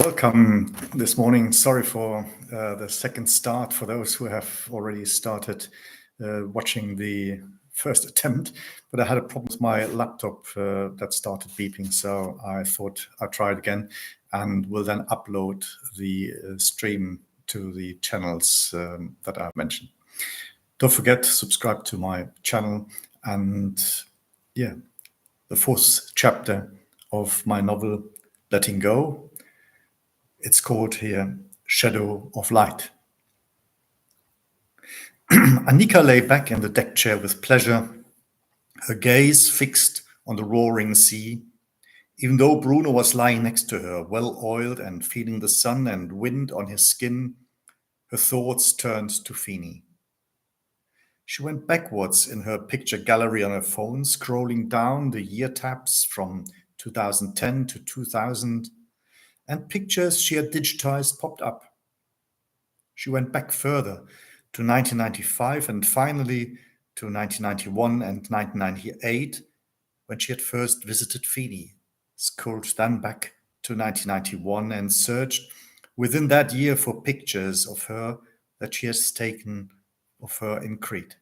Welcome this morning. Sorry for the second start for those who have already started watching the first attempt, but I had a problem with my laptop that started beeping, so I thought I'd try it again and will then upload the stream to the channels that I've mentioned. Don't forget to subscribe to my channel, and yeah, the fourth chapter of my novel, Letting Go. It's called here Shadow of Light. Annika lay back in the deck chair with pleasure, her gaze fixed on the roaring sea, even though Bruno was lying next to her, well-oiled and feeling the sun and wind on his skin. Her thoughts turned to Feeny. She went backwards in her picture gallery on her phone, scrolling down the year tabs from 2010 to 2000, and pictures she had digitized popped up. She went back further to 1995 and finally to 1991 and 1998 when she had first visited Feeny, scrolled then back to 1991 and searched within that year for pictures of her that she has taken of her in Crete.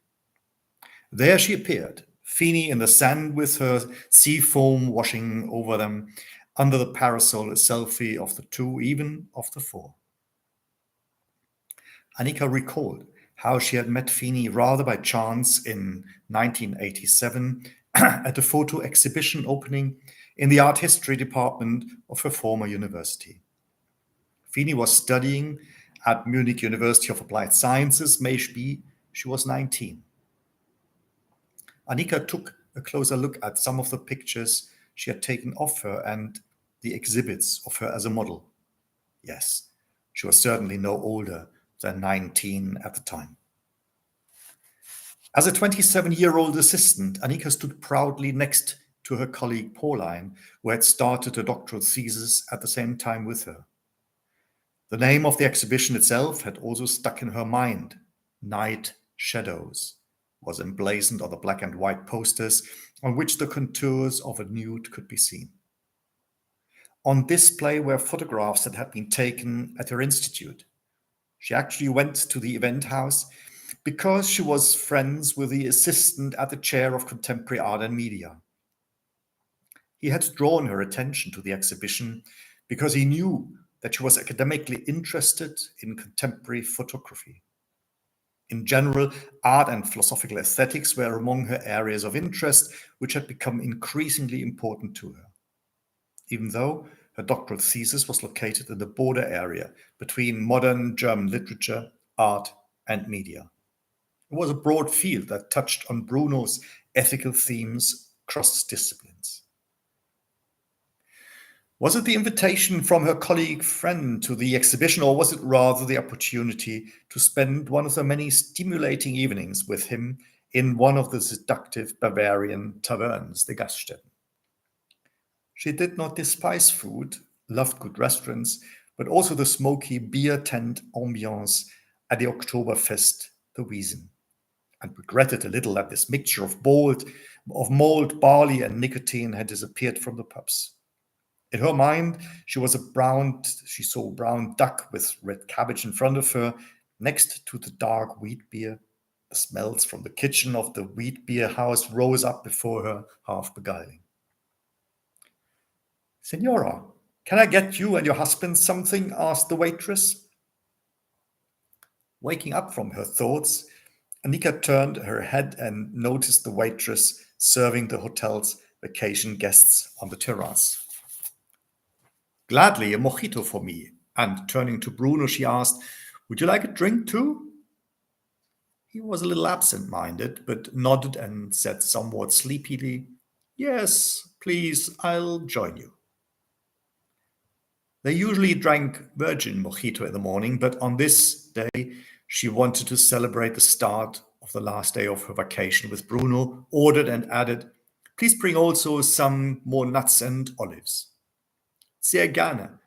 There she appeared, Feeny in the sand with her sea foam washing over them, under the parasol a selfie of the two, even of the four. Annika recalled how she had met Feeny rather by chance in 1987 at a photo exhibition opening in the art history department of her former university. Feeny was studying at Munich University of Applied Sciences, maybe she was 19. Annika took a closer look at some of the pictures she had taken of her and the exhibits of her as a model. Yes, she was certainly no older than 19 at the time. As a 27-year-old assistant, Annika stood proudly next to her colleague Pauline, who had started a doctoral thesis at the same time with her. The name of the exhibition itself had also stuck in her mind. Night Shadows was emblazoned on the black and white posters on which the contours of a nude could be seen. On display were photographs that had been taken at her institute. She actually went to the event house because she was friends with the assistant at the chair of contemporary art and media. He had drawn her attention to the exhibition because he knew that she was academically interested in contemporary photography. In general, art and philosophical aesthetics were among her areas of interest, which had become increasingly important to her. Even though her doctoral thesis was located in the border area between modern German literature, art, and media. It was a broad field that touched on Bruno's ethical themes across disciplines. Was it the invitation from her colleague friend to the exhibition, or was it rather the opportunity to spend one of the many stimulating evenings with him in one of the seductive Bavarian taverns, the Gaststätten? She did not despise food, loved good restaurants, but also the smoky beer tent ambiance at the Oktoberfest, the Wiesn, and regretted a little that this mixture of malt, barley, and nicotine had disappeared from the pubs. In her mind, she saw a brown duck with red cabbage in front of her, next to the dark wheat beer. The smells from the kitchen of the wheat beer house rose up before her, half beguiling. "Senora, can I get you and your husband something?" asked the waitress. Waking up from her thoughts, Annika turned her head and noticed the waitress serving the hotel's vacation guests on the terrace. "Gladly, a mojito for me." And turning to Bruno, she asked, "Would you like a drink too?" He was a little absent-minded, but nodded and said somewhat sleepily, "Yes, please, I'll join you." They usually drank virgin mojito in the morning, but on this day, she wanted to celebrate the start of the last day of her vacation with Bruno, ordered and added, "Please bring also some more nuts and olives." "Sehr gerne.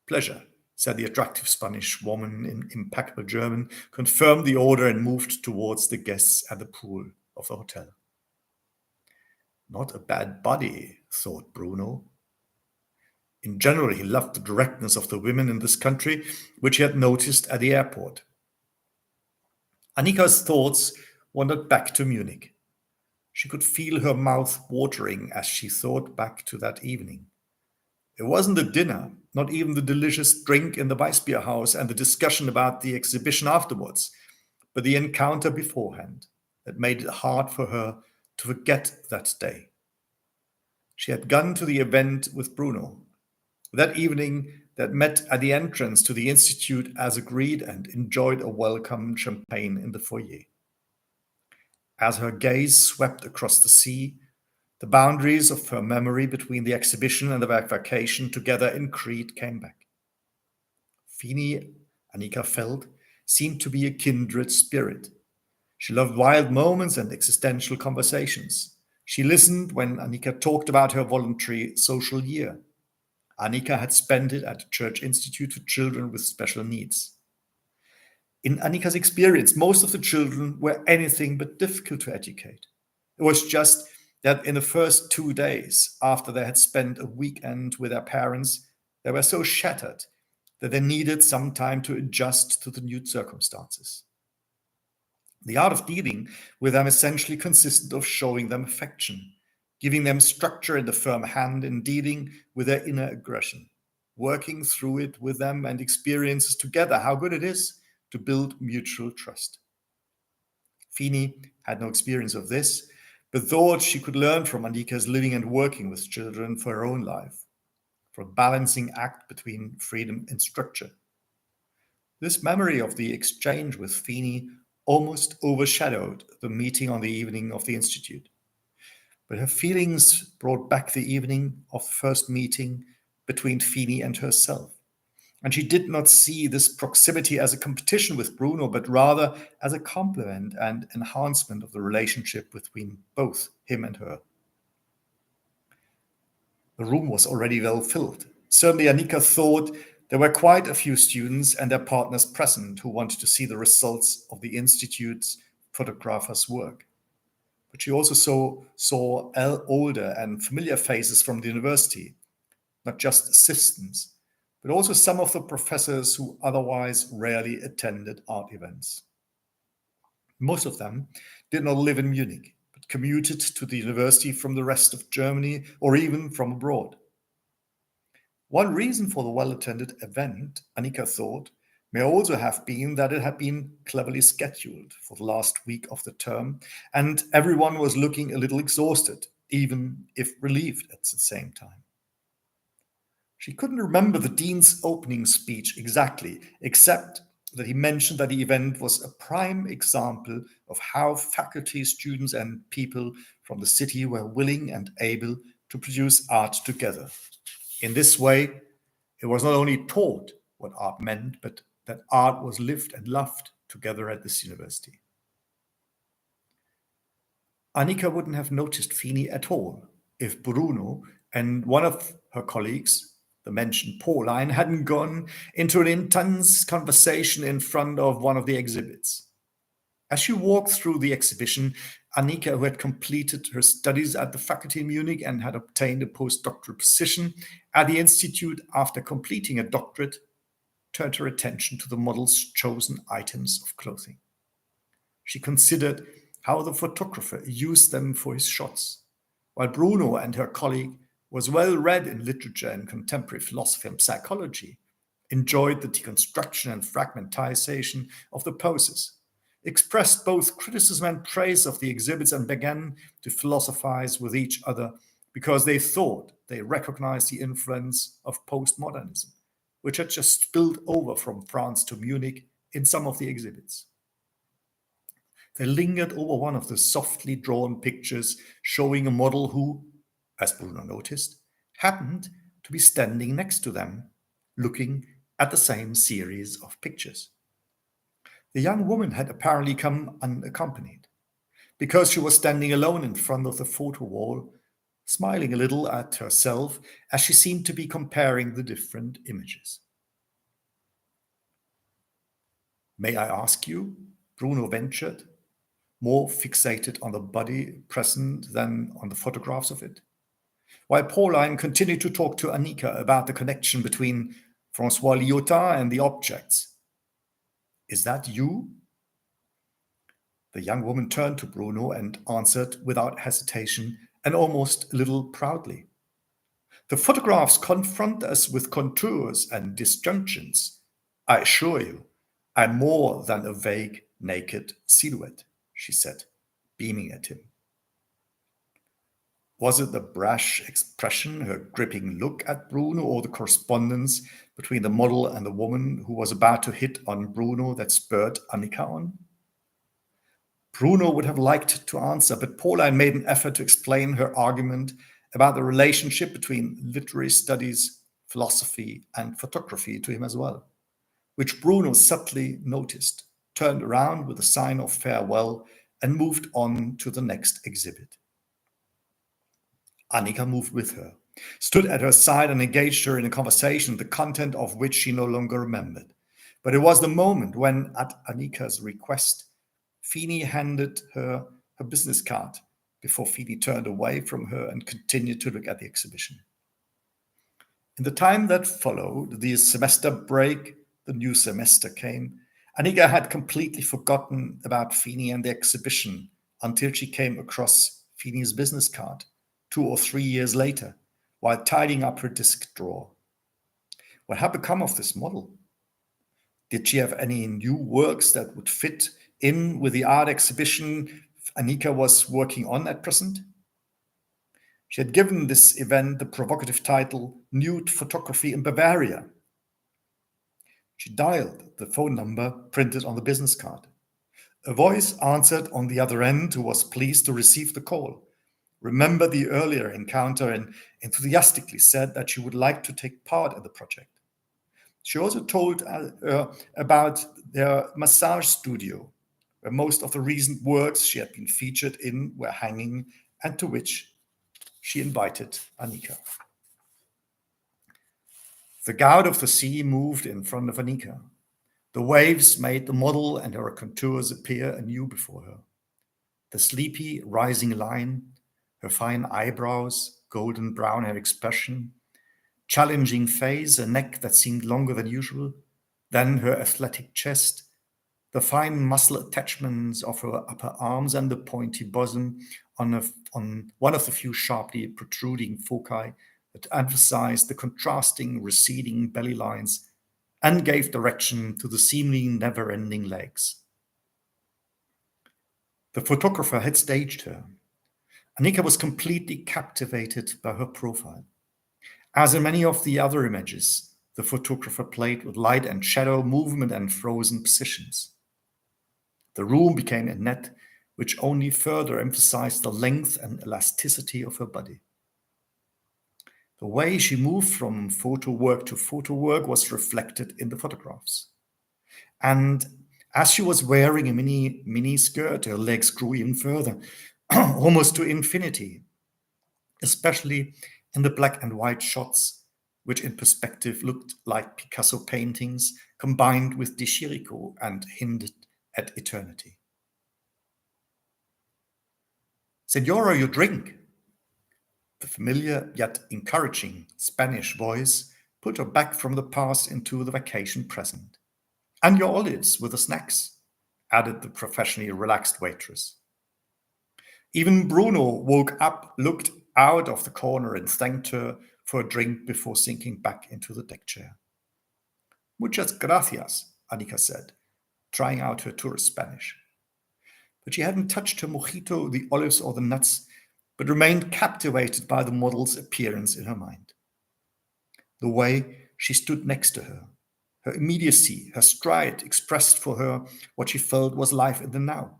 Pleasure," said the attractive Spanish woman in impeccable German, confirmed the order and moved towards the guests at the pool of the hotel. Not a bad body, thought Bruno. In general, he loved the directness of the women in this country, which he had noticed at the airport. Annika's thoughts wandered back to Munich. She could feel her mouth watering as she thought back to that evening. It wasn't the dinner, not even the delicious drink in the Weissbier house and the discussion about the exhibition afterwards, but the encounter beforehand that made it hard for her to forget that day. She had gone to the event with Bruno. That evening, that met at the entrance to the institute as agreed and enjoyed a welcome champagne in the foyer. As her gaze swept across the sea, the boundaries of her memory between the exhibition and the vacation together in Crete came back. Feeny, Annika felt, seemed to be a kindred spirit. She loved wild moments and existential conversations. She listened when Annika talked about her voluntary social year. Annika had spent it at a church institute for children with special needs. In Annika's experience, most of the children were anything but difficult to educate. It was just that in the first 2 days, after they had spent a weekend with their parents, they were so shattered that they needed some time to adjust to the new circumstances. The art of dealing with them essentially consisted of showing them affection, giving them structure and a firm hand in dealing with their inner aggression, working through it with them and experiences together how good it is to build mutual trust. Feeny had no experience of this, but thought she could learn from Annika's living and working with children for her own life, for a balancing act between freedom and structure. This memory of the exchange with Feeny almost overshadowed the meeting on the evening of the Institute. But her feelings brought back the evening of the first meeting between Feeny and herself. And she did not see this proximity as a competition with Bruno, but rather as a complement and enhancement of the relationship between both him and her. The room was already well filled. Certainly, Annika thought there were quite a few students and their partners present who wanted to see the results of the Institute's photographers' work. But she also saw older and familiar faces from the university, not just assistants, but also some of the professors who otherwise rarely attended art events. Most of them did not live in Munich, but commuted to the university from the rest of Germany or even from abroad. One reason for the well-attended event, Annika thought, may also have been that it had been cleverly scheduled for the last week of the term, and everyone was looking a little exhausted, even if relieved at the same time. She couldn't remember the dean's opening speech exactly, except that he mentioned that the event was a prime example of how faculty, students, and people from the city were willing and able to produce art together. In this way, it was not only taught what art meant, but that art was lived and loved together at this university. Annika wouldn't have noticed Feeny at all if Bruno and one of her colleagues, the mentioned Pauline, hadn't gone into an intense conversation in front of one of the exhibits. As she walked through the exhibition, Annika, who had completed her studies at the faculty in Munich and had obtained a postdoctoral position at the institute after completing a doctorate, turned her attention to the model's chosen items of clothing. She considered how the photographer used them for his shots, while Bruno and her colleague was well read in literature and contemporary philosophy and psychology, enjoyed the deconstruction and fragmentization of the poses, expressed both criticism and praise of the exhibits, and began to philosophize with each other because they thought they recognized the influence of postmodernism, which had just spilled over from France to Munich in some of the exhibits. They lingered over one of the softly drawn pictures showing a model who, as Bruno noticed, happened to be standing next to them, looking at the same series of pictures. The young woman had apparently come unaccompanied, because she was standing alone in front of the photo wall, smiling a little at herself as she seemed to be comparing the different images. "May I ask you?" Bruno ventured, more fixated on the body present than on the photographs of it. while Pauline continued to talk to Annika about the connection between Francois Lyotard and the objects. "Is that you?" The young woman turned to Bruno and answered without hesitation and almost a little proudly. "The photographs confront us with contours and disjunctions. I assure you, I'm more than a vague, naked silhouette," she said, beaming at him. Was it the brash expression, her gripping look at Bruno, or the correspondence between the model and the woman who was about to hit on Bruno that spurred Annika on? Bruno would have liked to answer, but Pauline made an effort to explain her argument about the relationship between literary studies, philosophy, and photography to him as well, which Bruno subtly noticed, turned around with a sign of farewell, and moved on to the next exhibit. Annika moved with her, stood at her side, and engaged her in a conversation, the content of which she no longer remembered. But it was the moment when, at Annika's request, Feeny handed her her business card before Feeny turned away from her and continued to look at the exhibition. In the time that followed the semester break, the new semester came. Annika had completely forgotten about Feeny and the exhibition until she came across Feeny's business card 2 or 3 years later, while tidying up her disk drawer. What had become of this model? Did she have any new works that would fit in with the art exhibition Annika was working on at present? She had given this event the provocative title, "Nude Photography in Bavaria." She dialed the phone number printed on the business card. A voice answered on the other end who was pleased to receive the call, remembered the earlier encounter, and enthusiastically said that she would like to take part in the project. She also told about their massage studio, where most of the recent works she had been featured in were hanging, and to which she invited Annika. The gout of the sea moved in front of Annika. The waves made the model and her contours appear anew before her. The sleepy, rising line, her fine eyebrows, golden brown hair expression, challenging face, a neck that seemed longer than usual, then her athletic chest, the fine muscle attachments of her upper arms, and the pointy bosom on one of the few sharply protruding foci that emphasized the contrasting, receding belly lines and gave direction to the seemingly never-ending legs. The photographer had staged her. Annika was completely captivated by her profile. As in many of the other images, the photographer played with light and shadow, movement and frozen positions. The room became a net which only further emphasized the length and elasticity of her body. The way she moved from photo work to photo work was reflected in the photographs. And as she was wearing a mini skirt, her legs grew even further, almost to infinity, especially in the black and white shots, which in perspective looked like Picasso paintings combined with de Chirico and hinted at eternity. "Senora, your drink." The familiar yet encouraging Spanish voice put her back from the past into the vacation present. "And your olives with the snacks," added the professionally relaxed waitress. Even Bruno woke up, looked out of the corner, and thanked her for a drink before sinking back into the deck chair. "Muchas gracias," Annika said, trying out her tourist Spanish. But she hadn't touched her mojito, the olives, or the nuts, but remained captivated by the model's appearance in her mind. The way she stood next to her, her immediacy, her stride expressed for her what she felt was life in the now.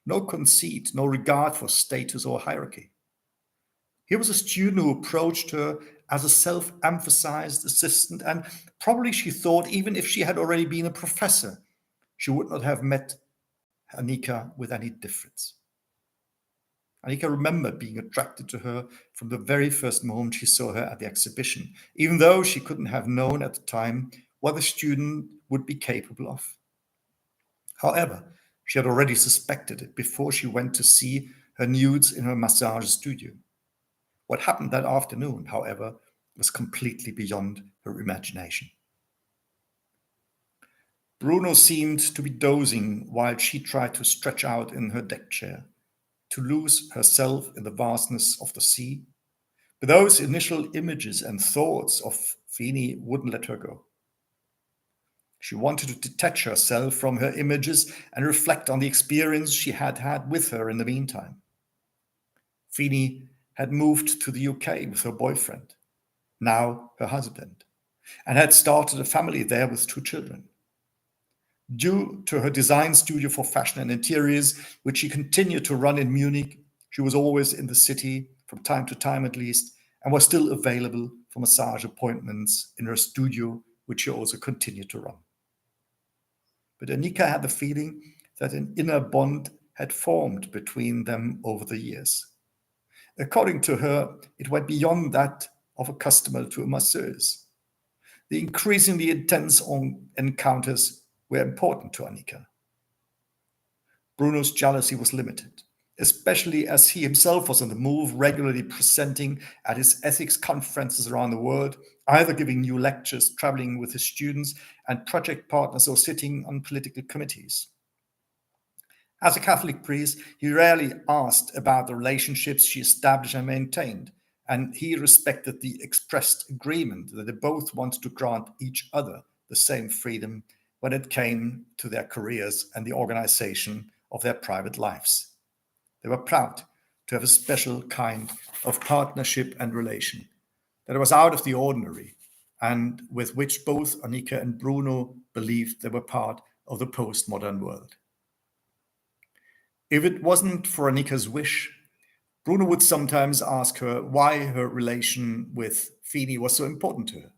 No conceit, no regard for status or hierarchy. Here was a student who approached her as a self-emphasized assistant, and probably she thought even if she had already been a professor, she would not have met Annika with any difference. Annika remembered being attracted to her from the very first moment she saw her at the exhibition, even though she couldn't have known at the time what the student would be capable of. However, she had already suspected it before she went to see her nudes in her massage studio. What happened that afternoon, however, was completely beyond her imagination. Bruno seemed to be dozing while she tried to stretch out in her deck chair, to lose herself in the vastness of the sea. But those initial images and thoughts of Feeny wouldn't let her go. She wanted to detach herself from her images and reflect on the experience she had had with her in the meantime. Feeny had moved to the UK with her boyfriend, now her husband, and had started a family there with 2 children. Due to her design studio for fashion and interiors, which she continued to run in Munich, she was always in the city, from time to time at least, and was still available for massage appointments in her studio, which she also continued to run. But Annika had the feeling that an inner bond had formed between them over the years. According to her, it went beyond that of a customer to a masseuse. The increasingly intense encounters were important to Annika. Bruno's jealousy was limited, especially as he himself was on the move, regularly presenting at his ethics conferences around the world, either giving new lectures, traveling with his students and project partners, or sitting on political committees. As a Catholic priest, he rarely asked about the relationships she established and maintained, and he respected the expressed agreement that they both wanted to grant each other the same freedom when it came to their careers and the organization of their private lives. They were proud to have a special kind of partnership and relation that was out of the ordinary, and with which both Annika and Bruno believed they were part of the postmodern world. If it wasn't for Annika's wish, Bruno would sometimes ask her why her relation with Feeny was so important to her.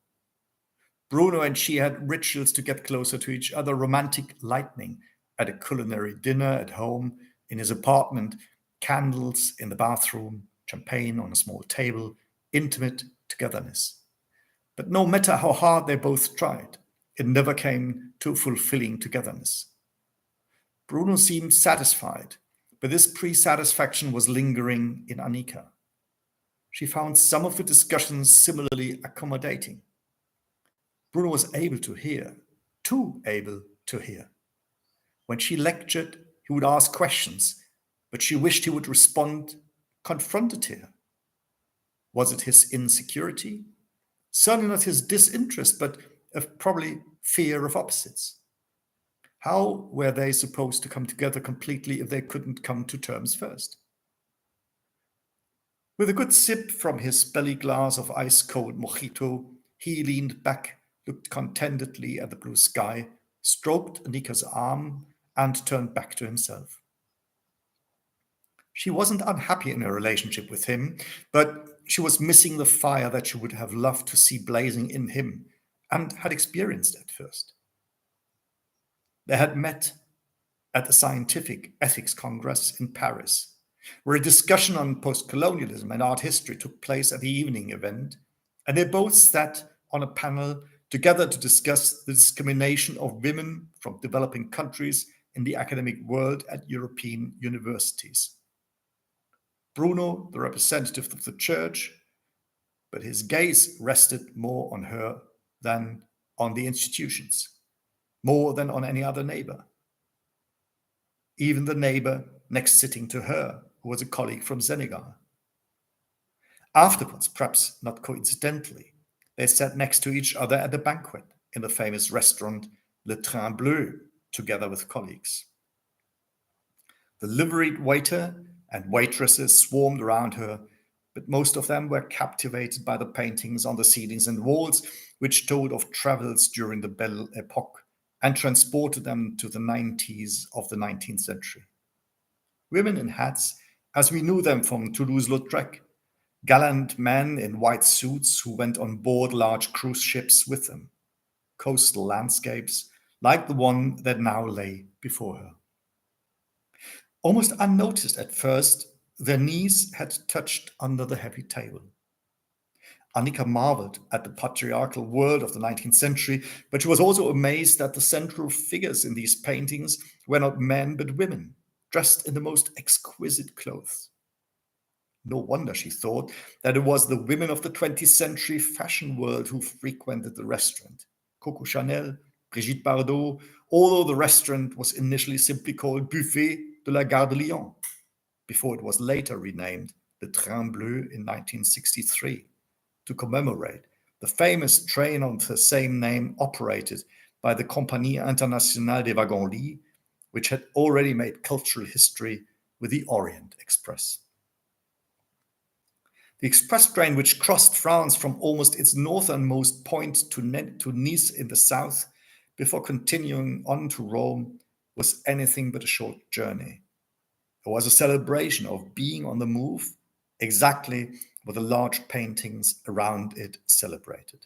Bruno and she had rituals to get closer to each other, romantic lightning at a culinary dinner at home, in his apartment, candles in the bathroom, champagne on a small table, intimate togetherness. But no matter how hard they both tried, it never came to fulfilling togetherness. Bruno seemed satisfied, but this pre-satisfaction was lingering in Annika. She found some of the discussions similarly accommodating. Bruno was able to hear, too able to hear. When she lectured, he would ask questions, but she wished he would respond, confronted her. Was it his insecurity? Certainly not his disinterest, but probably fear of opposites. How were they supposed to come together completely if they couldn't come to terms first? With a good sip from his belly glass of ice-cold mojito, he leaned back, looked contentedly at the blue sky, stroked Annika's arm, and turned back to himself. She wasn't unhappy in her relationship with him, but she was missing the fire that she would have loved to see blazing in him and had experienced at first. They had met at the Scientific Ethics Congress in Paris, where a discussion on post-colonialism and art history took place at the evening event, and they both sat on a panel together to discuss the discrimination of women from developing countries in the academic world at European universities. Bruno, the representative of the church, but his gaze rested more on her than on the institutions, more than on any other neighbor. Even the neighbor next sitting to her, who was a colleague from Senegal. Afterwards, perhaps not coincidentally, they sat next to each other at a banquet in the famous restaurant Le Train Bleu, together with colleagues. The liveried waiter and waitresses swarmed around her, but most of them were captivated by the paintings on the ceilings and walls, which told of travels during the Belle Epoque and transported them to the 90s of the 19th century. Women in hats, as we knew them from Toulouse-Lautrec, gallant men in white suits who went on board large cruise ships with them, coastal landscapes like the one that now lay before her. Almost unnoticed at first, their knees had touched under the heavy table. Annika marveled at the patriarchal world of the 19th century, but she was also amazed that the central figures in these paintings were not men but women, dressed in the most exquisite clothes. No wonder, she thought, that it was the women of the 20th century fashion world who frequented the restaurant. Coco Chanel, Brigitte Bardot, although the restaurant was initially simply called Buffet de la Gare de Lyon, before it was later renamed the Train Bleu in 1963 to commemorate the famous train of the same name operated by the Compagnie Internationale des Wagons-Lits, which had already made cultural history with the Orient Express. The express train, which crossed France from almost its northernmost point to Nice in the south, before continuing on to Rome, was anything but a short journey. It was a celebration of being on the move, exactly what the large paintings around it celebrated.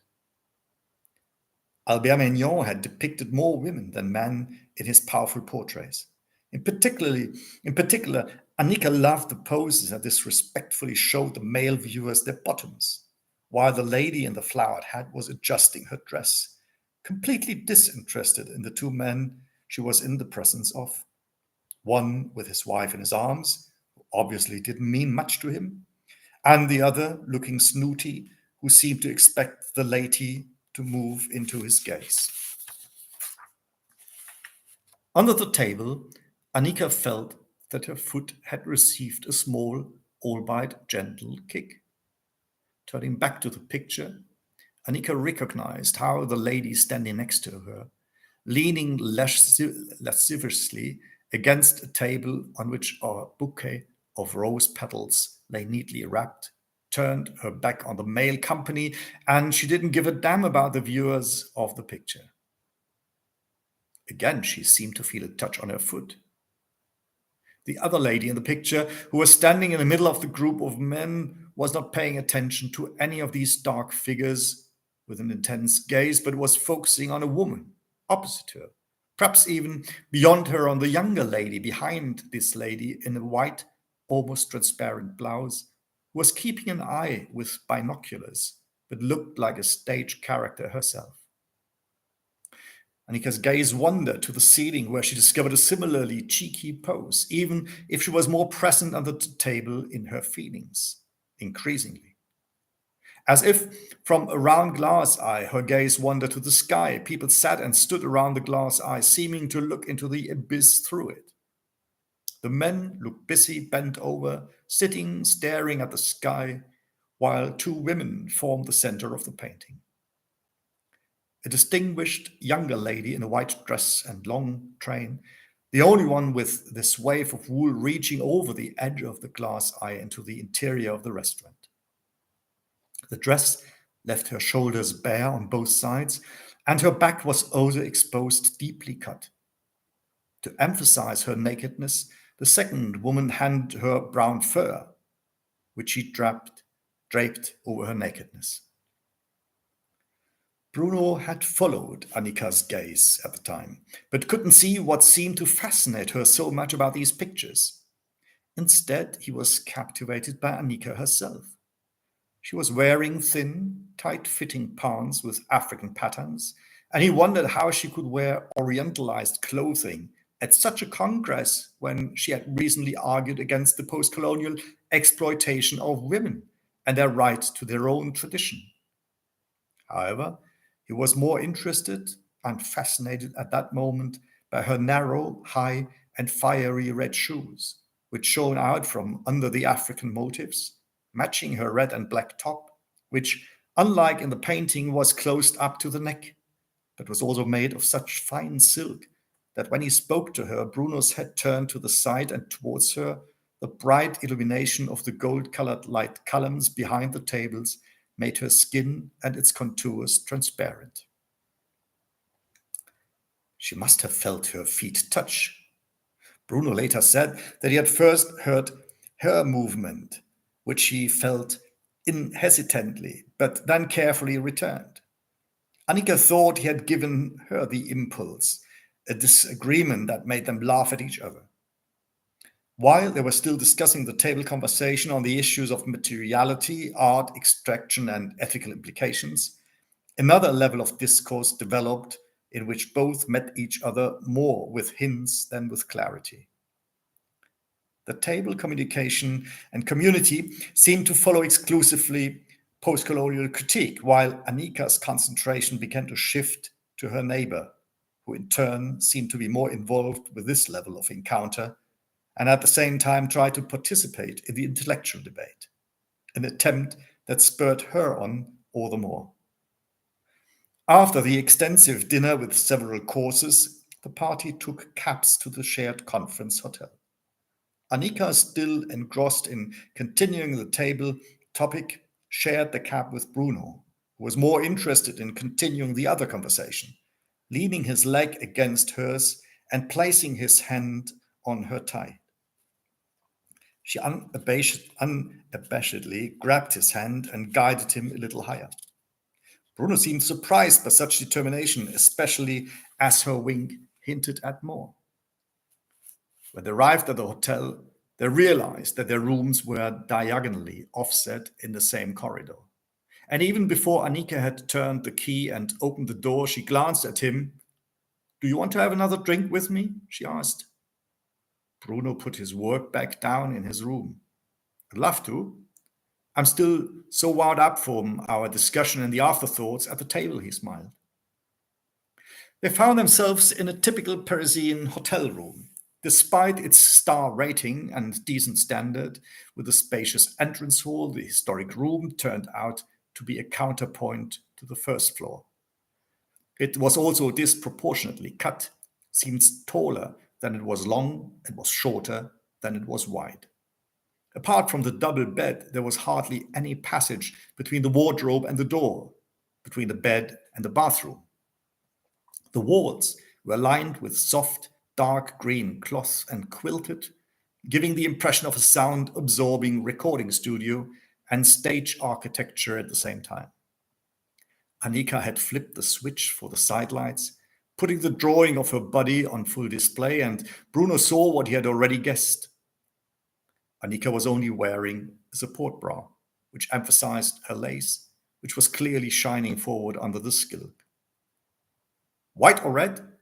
Albert Mignon had depicted more women than men in his powerful portraits. In particular, Annika loved the poses that disrespectfully showed the male viewers their bottoms, while the lady in the flowered hat was adjusting her dress, completely disinterested in the two men she was in the presence of. One with his wife in his arms, who obviously didn't mean much to him, and the other looking snooty, who seemed to expect the lady to move into his gaze. Under the table, Annika felt that her foot had received a small, albeit gentle kick. Turning back to the picture, Annika recognized how the lady standing next to her, leaning lasciviously against a table on which a bouquet of rose petals lay neatly wrapped, turned her back on the male company, and she didn't give a damn about the viewers of the picture. Again, she seemed to feel a touch on her foot. The other lady in the picture, who was standing in the middle of the group of men, was not paying attention to any of these dark figures with an intense gaze, but was focusing on a woman opposite her, perhaps even beyond her, on the younger lady behind this lady in a white, almost transparent blouse, who was keeping an eye with binoculars, but looked like a stage character herself. Annika's gaze wandered to the ceiling, where she discovered a similarly cheeky pose, even if she was more present under the table in her feelings, increasingly. As if from a round glass eye, her gaze wandered to the sky. People sat and stood around the glass eye, seeming to look into the abyss through it. The men looked busy, bent over, sitting, staring at the sky, while two women formed the center of the painting. A distinguished younger lady in a white dress and long train, the only one with this wave of wool reaching over the edge of the glass eye into the interior of the restaurant. The dress left her shoulders bare on both sides, and her back was also exposed, deeply cut. To emphasize her nakedness, the second woman handed her brown fur, which she draped over her nakedness. Bruno had followed Annika's gaze at the time, but couldn't see what seemed to fascinate her so much about these pictures. Instead, he was captivated by Annika herself. She was wearing thin, tight-fitting pants with African patterns, and he wondered how she could wear orientalized clothing at such a congress when she had recently argued against the post-colonial exploitation of women and their right to their own tradition. However, he was more interested and fascinated at that moment by her narrow, high, and fiery red shoes, which shone out from under the African motifs, matching her red and black top, which, unlike in the painting, was closed up to the neck, but was also made of such fine silk that when he spoke to her, Bruno's head turned to the side, and towards her, the bright illumination of the gold-colored light columns behind the tables made her skin and its contours transparent. She must have felt her feet touch. Bruno later said that he had first heard her movement, which he felt hesitantly, but then carefully returned. Annika thought he had given her the impulse, a disagreement that made them laugh at each other. While they were still discussing the table conversation on the issues of materiality, art, extraction, and ethical implications, another level of discourse developed in which both met each other more with hints than with clarity. The table communication and community seemed to follow exclusively post-colonial critique, while Annika's concentration began to shift to her neighbor, who in turn seemed to be more involved with this level of encounter and at the same time tried to participate in the intellectual debate, an attempt that spurred her on all the more. After the extensive dinner with several courses, the party took cabs to the shared conference hotel. Annika, still engrossed in continuing the table topic, shared the cab with Bruno, who was more interested in continuing the other conversation, leaning his leg against hers and placing his hand on her thigh. She unabashedly grabbed his hand and guided him a little higher. Bruno seemed surprised by such determination, especially as her wink hinted at more. When they arrived at the hotel, they realized that their rooms were diagonally offset in the same corridor. And even before Annika had turned the key and opened the door, she glanced at him. "Do you want to have another drink with me?" she asked. Bruno put his work back down in his room. "I'd love to. I'm still so wound up from our discussion and the afterthoughts at the table," he smiled. They found themselves in a typical Parisian hotel room. Despite its star rating and decent standard, with a spacious entrance hall, the historic room turned out to be a counterpoint to the first floor. It was also disproportionately cut, seemed taller than it was long, and was shorter than it was wide. Apart from the double bed, there was hardly any passage between the wardrobe and the door, between the bed and the bathroom. The walls were lined with soft, dark green cloth and quilted, giving the impression of a sound-absorbing recording studio and stage architecture at the same time. Annika had flipped the switch for the sidelights, putting the drawing of her body on full display, and Bruno saw what he had already guessed. Annika was only wearing a support bra, which emphasized her lace, which was clearly shining forward under the skirt. "White or red?"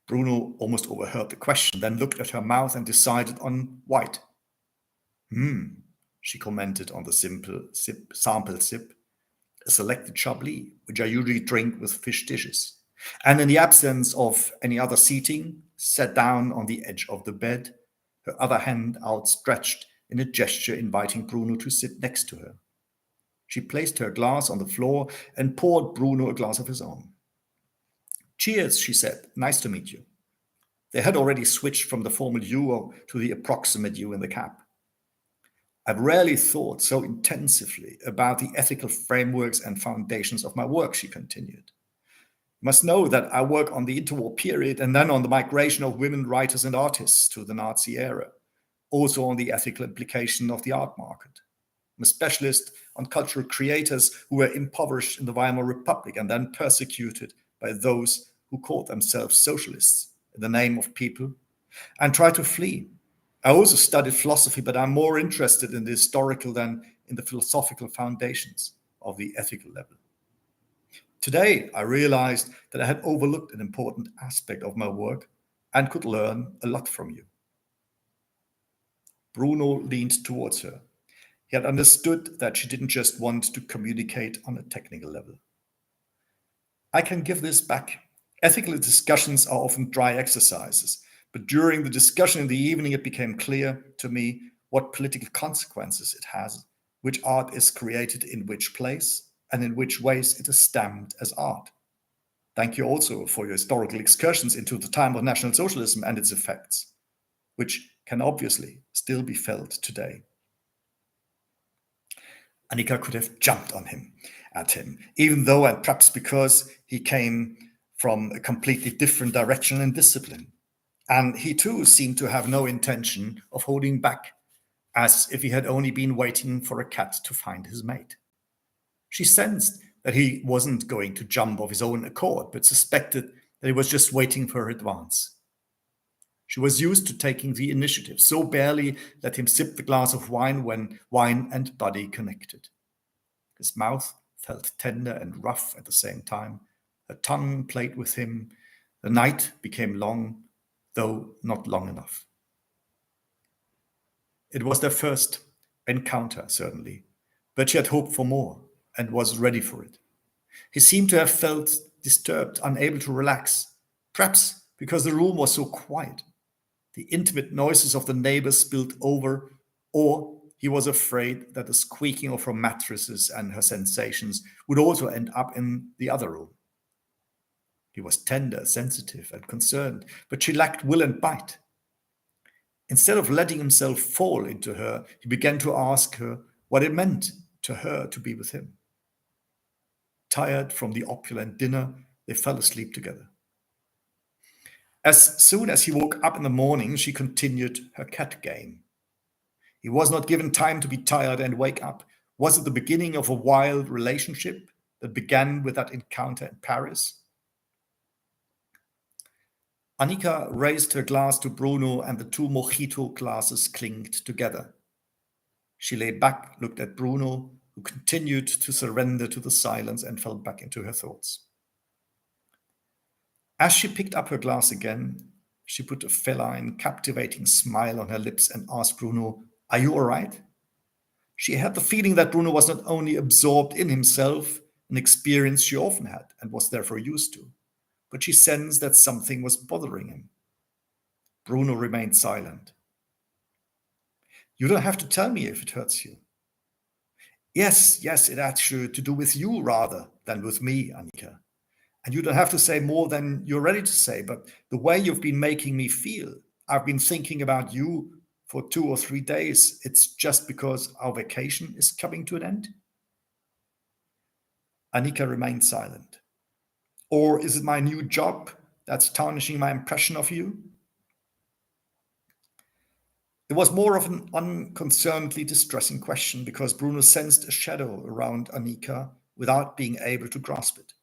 Bruno almost overheard the question, then looked at her mouth and decided on white. She commented on the sample sip. "A selected Chablis, which I usually drink with fish dishes." And in the absence of any other seating, sat down on the edge of the bed, her other hand outstretched in a gesture inviting Bruno to sit next to her. She placed her glass on the floor and poured Bruno a glass of his own. "Cheers," she said. "Nice to meet you." They had already switched from the formal you to the approximate you in the cab. "I've rarely thought so intensively about the ethical frameworks and foundations of my work," she continued. "You must know that I work on the interwar period and then on the migration of women writers and artists to the Nazi era, also on the ethical implication of the art market. I'm a specialist on cultural creators who were impoverished in the Weimar Republic and then persecuted by those who called themselves socialists in the name of people and tried to flee. I also studied philosophy, but I'm more interested in the historical than in the philosophical foundations of the ethical level. Today, I realized that I had overlooked an important aspect of my work and could learn a lot from you." Bruno leaned towards her. He had understood that she didn't just want to communicate on a technical level. "I can give this back. Ethical discussions are often dry exercises, but during the discussion in the evening, it became clear to me what political consequences it has, which art is created in which place, and in which ways it is stamped as art. Thank you also for your historical excursions into the time of National Socialism and its effects, which can obviously still be felt today." Annika could have jumped at him, even though, and perhaps because he came from a completely different direction and discipline. And he too seemed to have no intention of holding back, as if he had only been waiting for a cat to find his mate. She sensed that he wasn't going to jump of his own accord, but suspected that he was just waiting for her advance. She was used to taking the initiative, so barely let him sip the glass of wine when wine and body connected. His mouth felt tender and rough at the same time. Her tongue played with him. The night became long, though not long enough. It was their first encounter, certainly, but she had hoped for more and was ready for it. He seemed to have felt disturbed, unable to relax, perhaps because the room was so quiet. The intimate noises of the neighbors spilled over, or he was afraid that the squeaking of her mattresses and her sensations would also end up in the other room. He was tender, sensitive, and concerned, but she lacked will and bite. Instead of letting himself fall into her, he began to ask her what it meant to her to be with him. Tired from the opulent dinner, they fell asleep together. As soon as he woke up in the morning, she continued her cat game. He was not given time to be tired and wake up. Was it the beginning of a wild relationship that began with that encounter in Paris? Annika raised her glass to Bruno, and the two mojito glasses clinked together. She lay back, looked at Bruno, who continued to surrender to the silence, and fell back into her thoughts. As she picked up her glass again, she put a feline, captivating smile on her lips and asked Bruno, "Are you all right?" She had the feeling that Bruno was not only absorbed in himself, an experience she often had and was therefore used to, but she sensed that something was bothering him. Bruno remained silent. "You don't have to tell me if it hurts you." Yes, it has to do with you rather than with me, Annika. And you don't have to say more than you're ready to say, but the way you've been making me feel, I've been thinking about you for 2 or 3 days. It's just because our vacation is coming to an end? Annika remained silent. Or is it my new job that's tarnishing my impression of you? It was more of an unconcernedly distressing question because Bruno sensed a shadow around Annika without being able to grasp it.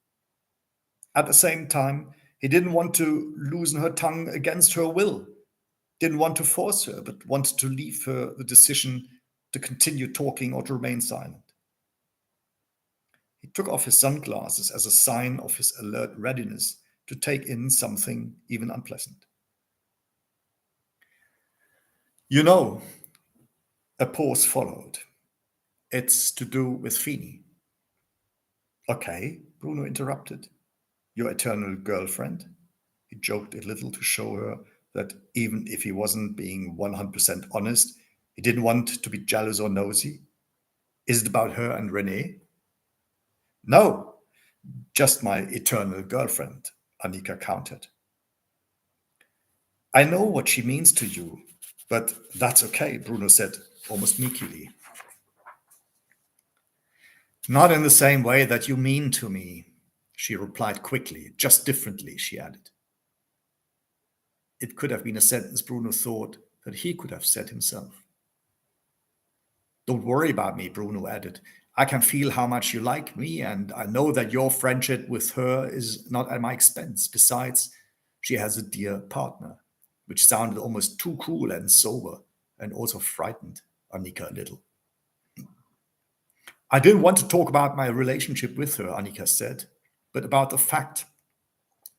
At the same time, he didn't want to loosen her tongue against her will, didn't want to force her, but wanted to leave her the decision to continue talking or to remain silent. He took off his sunglasses as a sign of his alert readiness to take in something even unpleasant. "You know," a pause followed. "It's to do with Feeny." "Okay," Bruno interrupted. "Your eternal girlfriend?" He joked a little to show her that even if he wasn't being 100% honest, he didn't want to be jealous or nosy. "Is it about her and Renee?" "No, just my eternal girlfriend," Annika countered. "I know what she means to you, but that's okay," Bruno said, almost meekly. "Not in the same way that you mean to me," she replied quickly, "just differently," she added. It could have been a sentence Bruno thought that he could have said himself. "Don't worry about me," Bruno added. "I can feel how much you like me, and I know that your friendship with her is not at my expense. Besides, she has a dear partner," which sounded almost too cool and sober, and also frightened Annika a little. "I didn't want to talk about my relationship with her," Annika said, "but about the fact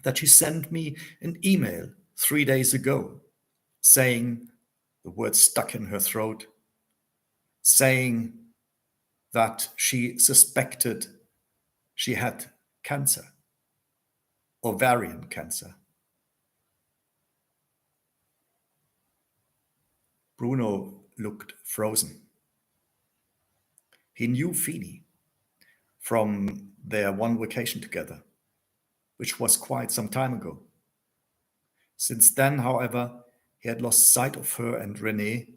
that she sent me an email 3 days ago saying," the word stuck in her throat, "saying that she suspected she had cancer, ovarian cancer." Bruno looked frozen. He knew Feeny from their one vacation together, which was quite some time ago. Since then, however, he had lost sight of her and Renee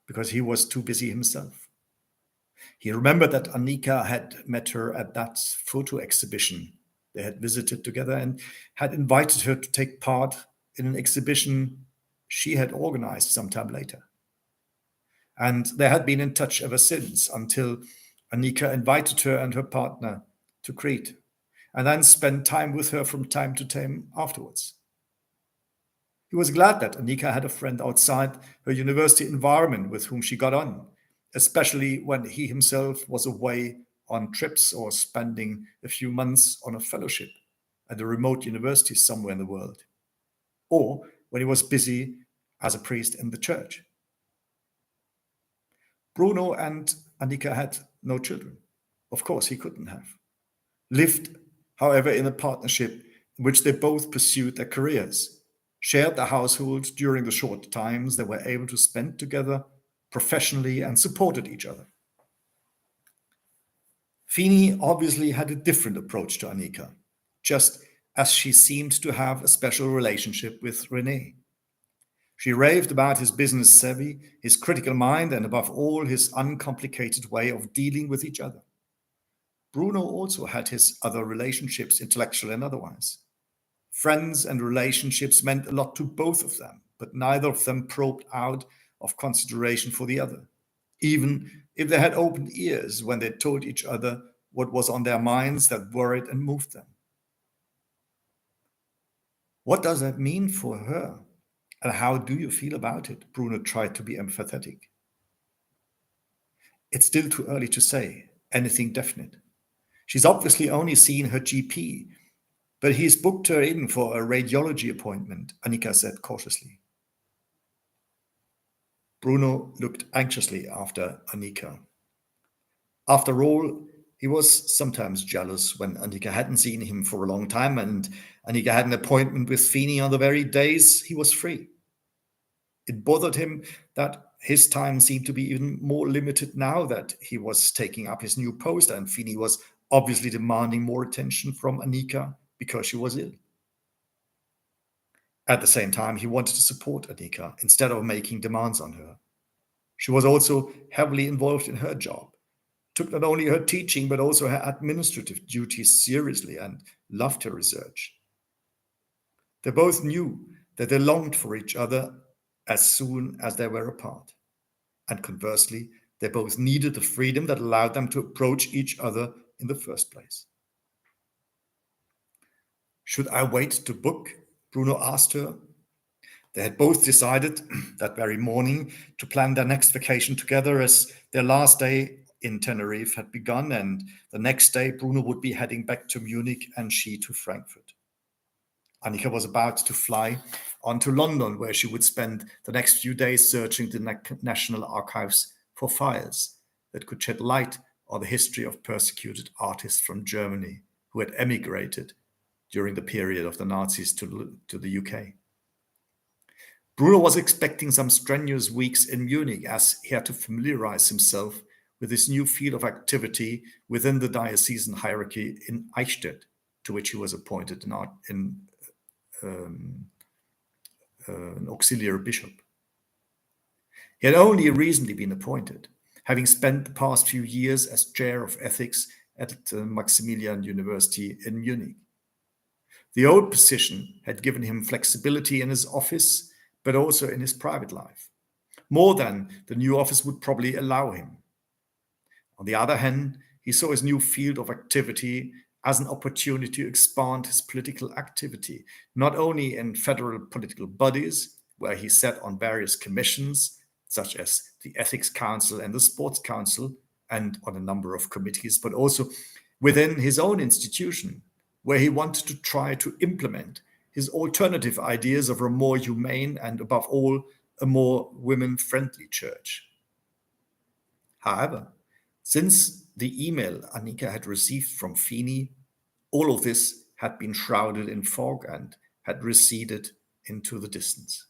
because he was too busy himself. He remembered that Annika had met her at that photo exhibition they had visited together and had invited her to take part in an exhibition she had organized sometime later. And they had been in touch ever since until Annika invited her and her partner to Crete and then spent time with her from time to time afterwards. He was glad that Annika had a friend outside her university environment with whom she got on, especially when he himself was away on trips or spending a few months on a fellowship at a remote university somewhere in the world, or when he was busy as a priest in the church. Bruno and Annika had no children. Of course, he couldn't have. Lived, however, in a partnership in which they both pursued their careers, shared their household during the short times they were able to spend together professionally, and supported each other. Feeny obviously had a different approach to Annika, just as she seemed to have a special relationship with René. She raved about his business savvy, his critical mind, and above all, his uncomplicated way of dealing with each other. Bruno also had his other relationships, intellectual and otherwise. Friends and relationships meant a lot to both of them, but neither of them probed out of consideration for the other, even if they had open ears when they told each other what was on their minds that worried and moved them. What does that mean for her? And how do you feel about it? Bruno tried to be empathetic. It's still too early to say anything definite. She's obviously only seen her GP, but he's booked her in for a radiology appointment, Annika said cautiously. Bruno looked anxiously after Annika. After all, he was sometimes jealous when Annika hadn't seen him for a long time and Annika had an appointment with Feeny on the very days he was free. It bothered him that his time seemed to be even more limited now that he was taking up his new post and Feeny was obviously demanding more attention from Annika because she was ill. At the same time, he wanted to support Annika instead of making demands on her. She was also heavily involved in her job, took not only her teaching but also her administrative duties seriously and loved her research. They both knew that they longed for each other as soon as they were apart. And conversely, they both needed the freedom that allowed them to approach each other in the first place. Should I wait to book? Bruno asked her. They had both decided that very morning to plan their next vacation together as their last day in Tenerife had begun, and the next day Bruno would be heading back to Munich and she to Frankfurt. Annika was about to fly on to London, where she would spend the next few days searching the National Archives for files that could shed light on the history of persecuted artists from Germany who had emigrated during the period of the Nazis to the UK. Bruno was expecting some strenuous weeks in Munich as he had to familiarize himself with this new field of activity within the diocesan hierarchy in Eichstätt, to which he was appointed an auxiliary bishop. He had only recently been appointed, having spent the past few years as chair of ethics at Maximilian University in Munich. The old position had given him flexibility in his office, but also in his private life, more than the new office would probably allow him. On the other hand, he saw his new field of activity as an opportunity to expand his political activity, not only in federal political bodies, where he sat on various commissions, such as the Ethics Council and the Sports Council, and on a number of committees, but also within his own institution, where he wanted to try to implement his alternative ideas of a more humane and, above all, a more women-friendly church. However, since the email Annika had received from Feeny, all of this had been shrouded in fog and had receded into the distance.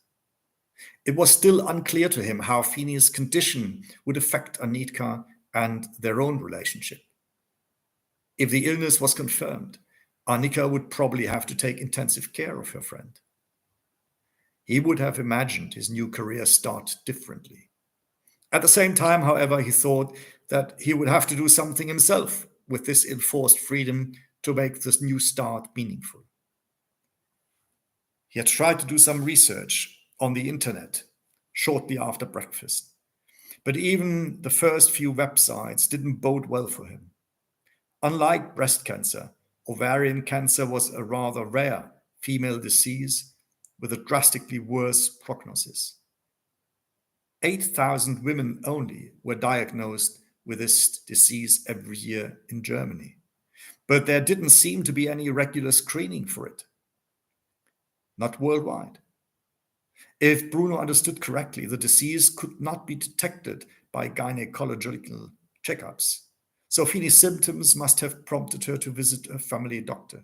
It was still unclear to him how Feeny's condition would affect Annika and their own relationship. If the illness was confirmed, Annika would probably have to take intensive care of her friend. He would have imagined his new career start differently. At the same time, however, he thought that he would have to do something himself with this enforced freedom to make this new start meaningful. He had tried to do some research on the internet shortly after breakfast, but even the first few websites didn't bode well for him. Unlike breast cancer, ovarian cancer was a rather rare female disease with a drastically worse prognosis. 8,000 women only were diagnosed with this disease every year in Germany, but there didn't seem to be any regular screening for it. Not worldwide. If Bruno understood correctly, the disease could not be detected by gynecological checkups, so Feeny's symptoms must have prompted her to visit a family doctor.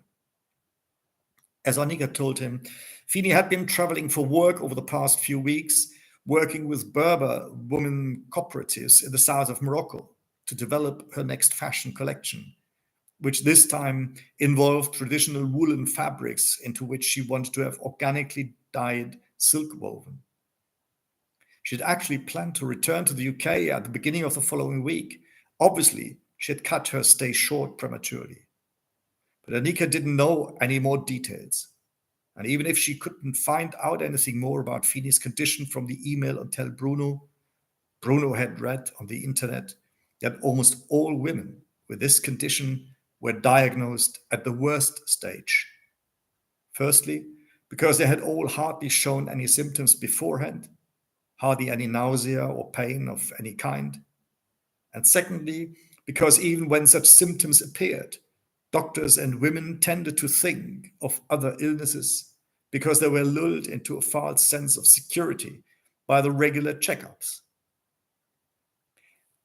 As Annika told him, Feeny had been traveling for work over the past few weeks, working with Berber women cooperatives in the south of Morocco to develop her next fashion collection, which this time involved traditional woolen fabrics into which she wanted to have organically dyed silk woven. She had actually planned to return to the UK at the beginning of the following week. Obviously, she had cut her stay short prematurely. But Annika didn't know any more details. And even if she couldn't find out anything more about Feeny's condition from the email until Bruno had read on the internet that almost all women with this condition were diagnosed at the worst stage. Firstly, because they had all hardly shown any symptoms beforehand, hardly any nausea or pain of any kind. And secondly, because even when such symptoms appeared, doctors and women tended to think of other illnesses because they were lulled into a false sense of security by the regular checkups.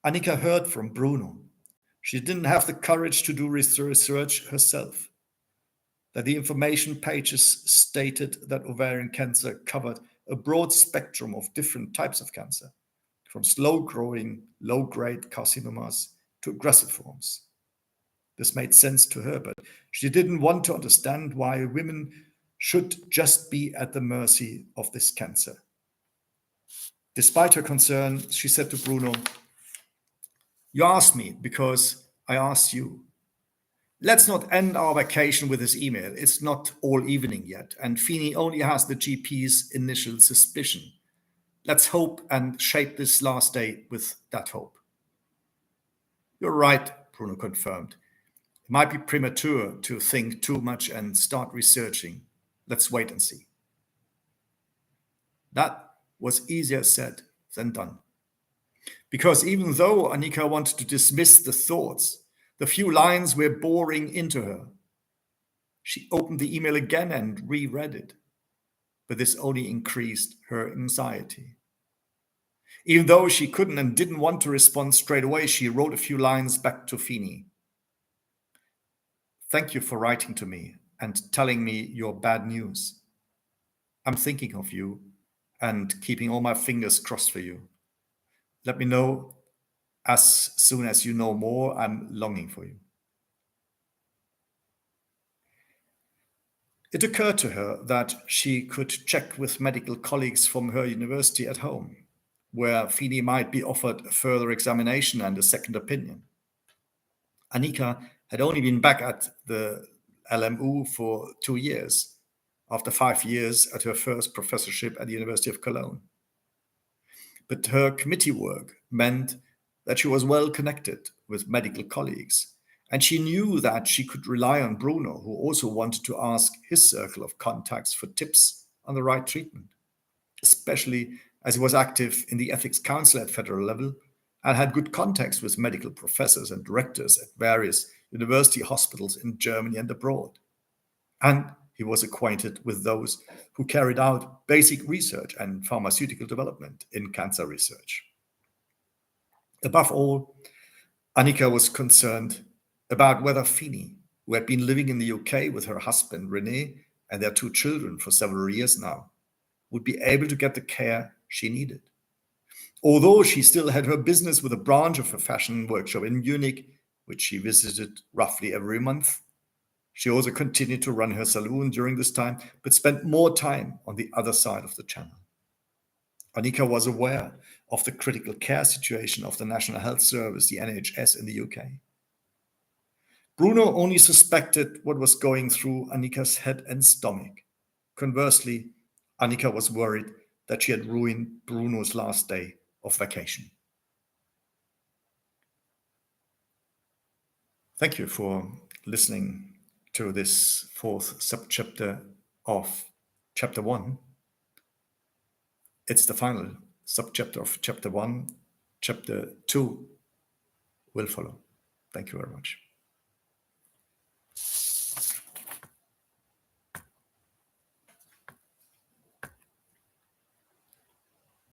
Annika heard from Bruno. She didn't have the courage to do research herself. That the information pages stated that ovarian cancer covered a broad spectrum of different types of cancer, from slow-growing, low-grade carcinomas to aggressive forms. This made sense to her, but she didn't want to understand why women should just be at the mercy of this cancer. Despite her concern, she said to Bruno, "You asked me because I asked you. Let's not end our vacation with this email. It's not all evening yet, and Feeny only has the GP's initial suspicion. Let's hope and shape this last day with that hope." "You're right," Bruno confirmed. "It might be premature to think too much and start researching. Let's wait and see." That was easier said than done. Because even though Annika wanted to dismiss the thoughts, the few lines were boring into her. She opened the email again and reread it, but this only increased her anxiety. Even though she couldn't and didn't want to respond straight away, she wrote a few lines back to Feeny. "Thank you for writing to me and telling me your bad news. I'm thinking of you and keeping all my fingers crossed for you. Let me know as soon as you know more. I'm longing for you." It occurred to her that she could check with medical colleagues from her university at home, where Feeny might be offered a further examination and a second opinion. Annika had only been back at the LMU for 2 years, after 5 years at her first professorship at the University of Cologne. But her committee work meant that she was well connected with medical colleagues, and she knew that she could rely on Bruno, who also wanted to ask his circle of contacts for tips on the right treatment, especially as he was active in the Ethics Council at federal level and had good contacts with medical professors and directors at various university hospitals in Germany and abroad. And he was acquainted with those who carried out basic research and pharmaceutical development in cancer research. Above all, Annika was concerned about whether Feeny, who had been living in the UK with her husband René and their 2 children for several years now, would be able to get the care she needed. Although she still had her business with a branch of a fashion workshop in Munich, which she visited roughly every month, she also continued to run her salon during this time, but spent more time on the other side of the channel. Annika was aware of the critical care situation of the National Health Service, the NHS, in the UK. Bruno only suspected what was going through Annika's head and stomach. Conversely, Annika was worried that she had ruined Bruno's last day of vacation. Thank you for listening to this 4th subchapter of chapter 1. It's the final subchapter of chapter 1. Chapter 2 will follow. Thank you very much.